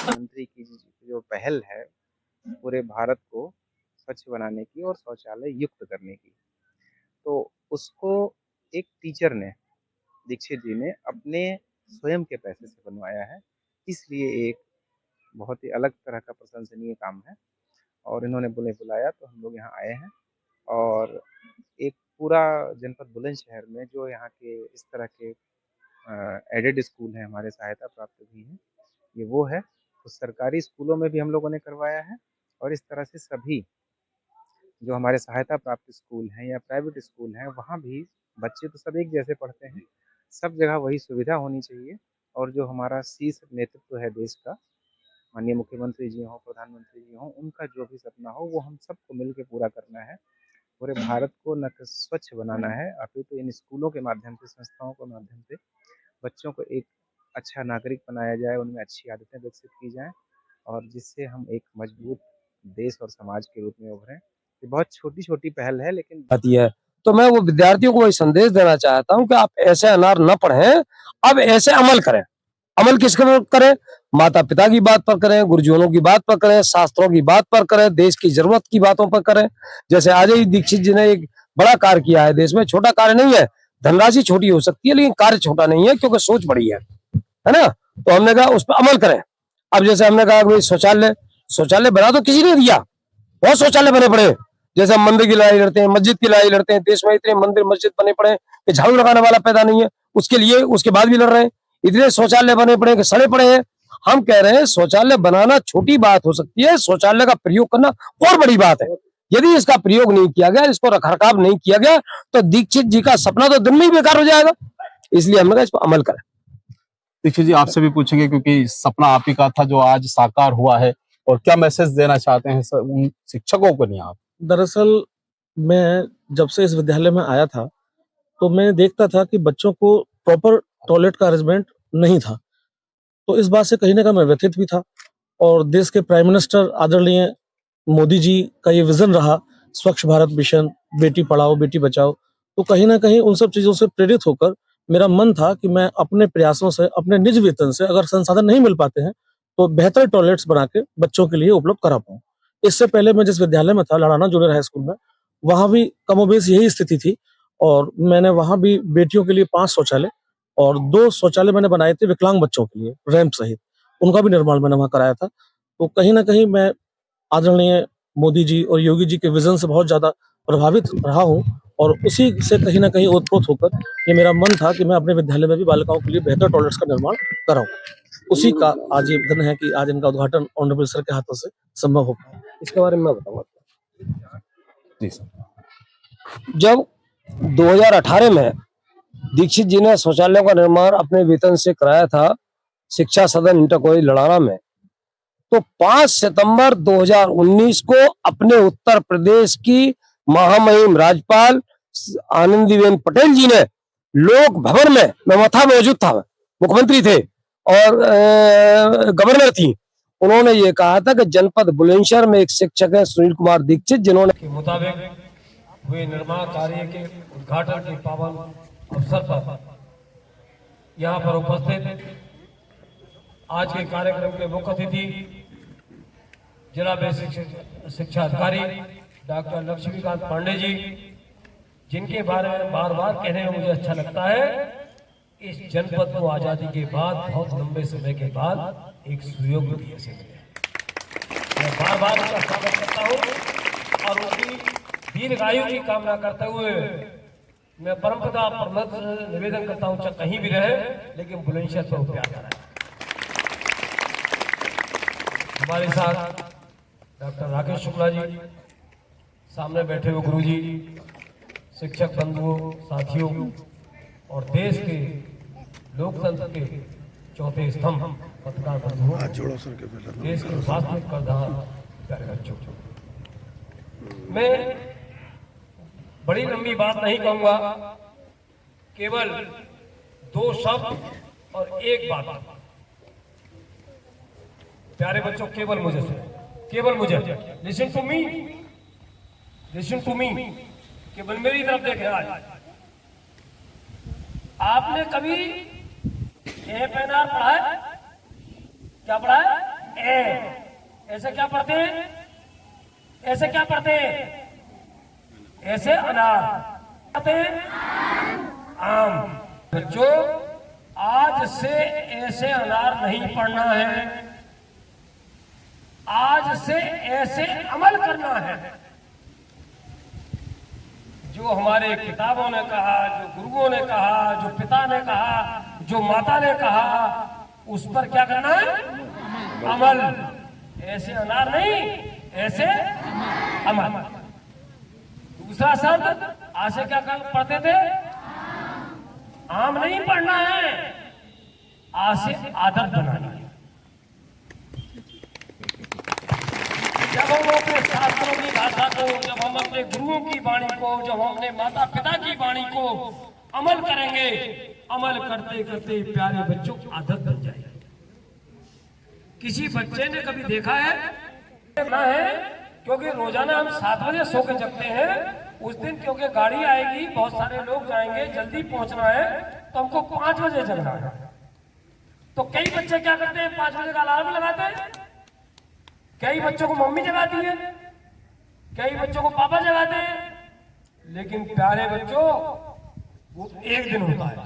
मंत्री की जो पहल है पूरे भारत को स्वच्छ बनाने की और शौचालय युक्त करने की, तो उसको एक टीचर ने, दीक्षित जी ने अपने स्वयं के पैसे से बनवाया है। इसलिए एक बहुत ही अलग तरह का प्रशंसनीय काम है और इन्होंने बुलाया तो हम लोग यहाँ आए हैं। और एक पूरा जनपद बुलंदशहर में जो यहाँ के इस तरह के एडेड स्कूल हैं, हमारे सहायता प्राप्त भी हैं, ये वो है। तो सरकारी स्कूलों में भी हम लोगों ने करवाया है और इस तरह से सभी जो हमारे सहायता प्राप्त स्कूल हैं या प्राइवेट स्कूल हैं, वहाँ भी बच्चे तो सब एक जैसे पढ़ते हैं, सब जगह वही सुविधा होनी चाहिए। और जो हमारा शीर्ष नेतृत्व है देश का, माननीय मुख्यमंत्री जी हों, प्रधानमंत्री जी हों, उनका जो भी सपना हो वो हम सबको मिल के पूरा करना है। पूरे भारत को न तो स्वच्छ बनाना है, अपितु इन स्कूलों के माध्यम से, संस्थाओं के माध्यम से बच्चों को एक अच्छा नागरिक बनाया जाए, उनमें अच्छी आदतें विकसित की जाएँ और जिससे हम एक मजबूत देश और समाज के रूप में उभरें। ये बहुत छोटी-छोटी पहल है लेकिन आती है। तो मैं वो विद्यार्थियों को वही संदेश देना चाहता हूँ कि आप ऐसे अनार न पढ़ें, अब ऐसे अमल करें। अमल किसके पर करें? माता पिता की बात पर करें, गुरुजनों की बात पर करें, शास्त्रों की बात पर करें, देश की जरूरत की बातों पर करें। जैसे आज ही दीक्षित जी ने एक बड़ा कार्य किया है देश में, छोटा कार्य नहीं है, धनराशि छोटी हो सकती है लेकिन कार्य छोटा नहीं है क्योंकि सोच बड़ी है ना? तो हमने कहा उस पर अमल करें। अब जैसे हमने कहा भाई शौचालय बना तो किसी ने दिया, बहुत शौचालय बने पड़े। जैसे हम मंदिर की लड़ाई लड़ते हैं, मस्जिद की लड़ाई लड़ते हैं, देश में इतने मंदिर मस्जिद बने पड़े कि झाड़ू लगाने वाला पैदा नहीं है, उसके लिए उसके बाद भी लड़ रहे हैं। इतने शौचालय बने पड़े कि सड़े पड़े हैं। हम कह रहे हैं शौचालय बनाना छोटी बात हो सकती है, शौचालय का प्रयोग करना और बड़ी बात है। यदि इसका प्रयोग नहीं किया गया, इसको रखरखाव नहीं किया गया, तो दीक्षित जी का सपना तो दिन में ही बेकार हो जाएगा। इसलिए हमने कहा इस पर अमल करें। दीक्षित जी, आपसे भी पूछेंगे क्योंकि सपना आप ही का था जो आज साकार हुआ है, और क्या मैसेज देना चाहते हैं उन शिक्षकों को? नहीं, आप दरअसल मैं जब से इस विद्यालय में आया था तो मैं देखता था कि बच्चों को प्रॉपर टॉयलेट का अरेंजमेंट नहीं था, तो इस बात से कहीं ना कहीं मैं व्यथित भी था। और देश के प्राइम मिनिस्टर आदरणीय मोदी जी का ये विजन रहा, स्वच्छ भारत मिशन, बेटी पढ़ाओ बेटी बचाओ, तो कहीं ना कहीं उन सब चीजों से प्रेरित होकर मेरा मन था कि मैं अपने प्रयासों से, अपने निज वेतन से, अगर संसाधन नहीं मिल पाते हैं तो बेहतर टॉयलेट्स बना के बच्चों के लिए उपलब्ध करा पाऊँ। इससे पहले मैं जिस विद्यालय में था, लड़ाना जूनियर हाई स्कूल में, वहां भी कमोबेश यही स्थिति थी और मैंने वहां भी बेटियों के लिए 5 शौचालय और 2 शौचालय मैंने बनाए थे विकलांग बच्चों के लिए, रैंप सहित, उनका भी निर्माण मैंने वहां कराया था। तो कहीं ना कहीं मैं आदरणीय मोदी जी और योगी जी के विजन से बहुत ज्यादा प्रभावित रहा हूँ और उसी से कहीं ना कहीं ओतप्रोत होकर ये मेरा मन था कि मैं अपने विद्यालय में भी बालिकाओं के लिए बेहतर टॉयलेट्स का निर्माण कराऊं। उसी का आज ये धन है कि आज इनका उद्घाटन ऑनरेबल सर के हाथों से संभव हो पाया। इसके बारे में मैं बताऊंगा। जी सर। जब 2018 में दीक्षित जी ने शौचालयों का निर्माण अपने वेतन से कराया था शिक्षा सदन इंटर कॉलेज लड़ाना में, तो 5 सितंबर 2019 को अपने उत्तर प्रदेश की महामहिम राज्यपाल आनंदीबेन पटेल जी ने लोक भवन में, मैं वहां मौजूद था, मुख्यमंत्री थे और गवर्नर थी, उन्होंने ये कहा था कि जनपद बुलंदशहर में एक शिक्षक है सुनील कुमार दीक्षित, जिन्होंने के मुताबिक हुए निर्माण कार्य के उद्घाटन के पावन अवसर पर यहाँ पर उपस्थित आज के कार्यक्रम के मुख्य अतिथि जिला बेसिक शिक्षा अधिकारी डॉक्टर लक्ष्मीकांत पांडे जी, जिनके बारे में बार बार कहने में मुझे अच्छा लगता है, इस जनपद को आजादी के बाद बहुत लंबे समय के बाद एक सुयोग्य पीएससी मिले। मैं बार बार उसका स्वागत करता हूँ और उनकी दीर्घायु की कामना करते हुए मैं परमपिता परमत निवेदन करता हूँ, चाहे कहीं भी रहे लेकिन बुलंदशहर पर प्यार कराए। हमारे साथ डॉक्टर राकेश शुक्ला जी, सामने बैठे हुए गुरु जी, शिक्षक बंधुओं, साथियों और देश के लोकतंत्र के चौथे स्तंभ पत्रकार बंधुओं, देश के वास्तविक करदार प्यारे बच्चों, मैं बड़ी लंबी बात नहीं कहूंगा, केवल 2 शब्द और एक बात। प्यारे बच्चों, केवल मुझे लिसन टू मी, केवल मेरी तरफ देखें। आज आपने कभी ए पे अनार पढ़ा है? क्या पढ़ा है? ए। ऐसे क्या पढ़ते हैं? ऐसे क्या पढ़ते हैं? ऐसे अनार पढ़ते हैं, आम। बच्चों, आज से ऐसे अनार नहीं पढ़ना है, आज से ऐसे अमल करना है। जो हमारे किताबों ने कहा, जो गुरुओं ने कहा, जो पिता ने कहा, जो माता ने कहा, उस पर क्या करना है? अमल। ऐसे अनार नहीं, ऐसे अमल। दूसरा शब्द आज से क्या पढ़ते थे? आम नहीं पढ़ना है, आज से आदत बनानी है। जब हम अपने शास्त्रों की भाषा को, जब हम अपने गुरुओं की वाणी को, जब हम अपने माता पिता की वाणी को अमल करेंगे, अमल करते करते प्यारे बच्चों की आदत बन जाएगी। किसी बच्चे ने कभी देखा है? ना है, क्योंकि रोजाना हम 7 बजे सो के जगते हैं। उस दिन क्योंकि गाड़ी आएगी, बहुत सारे लोग जाएंगे, जल्दी पहुंचना है, तो हमको 5 बजे जगना है। तो कई बच्चे क्या करते हैं? 5 बजे का अलार्म लगाते हैं। कई बच्चों को मम्मी जगाती है, कई बच्चों को पापा जगाते हैं। लेकिन प्यारे बच्चों, वो एक दिन होता है,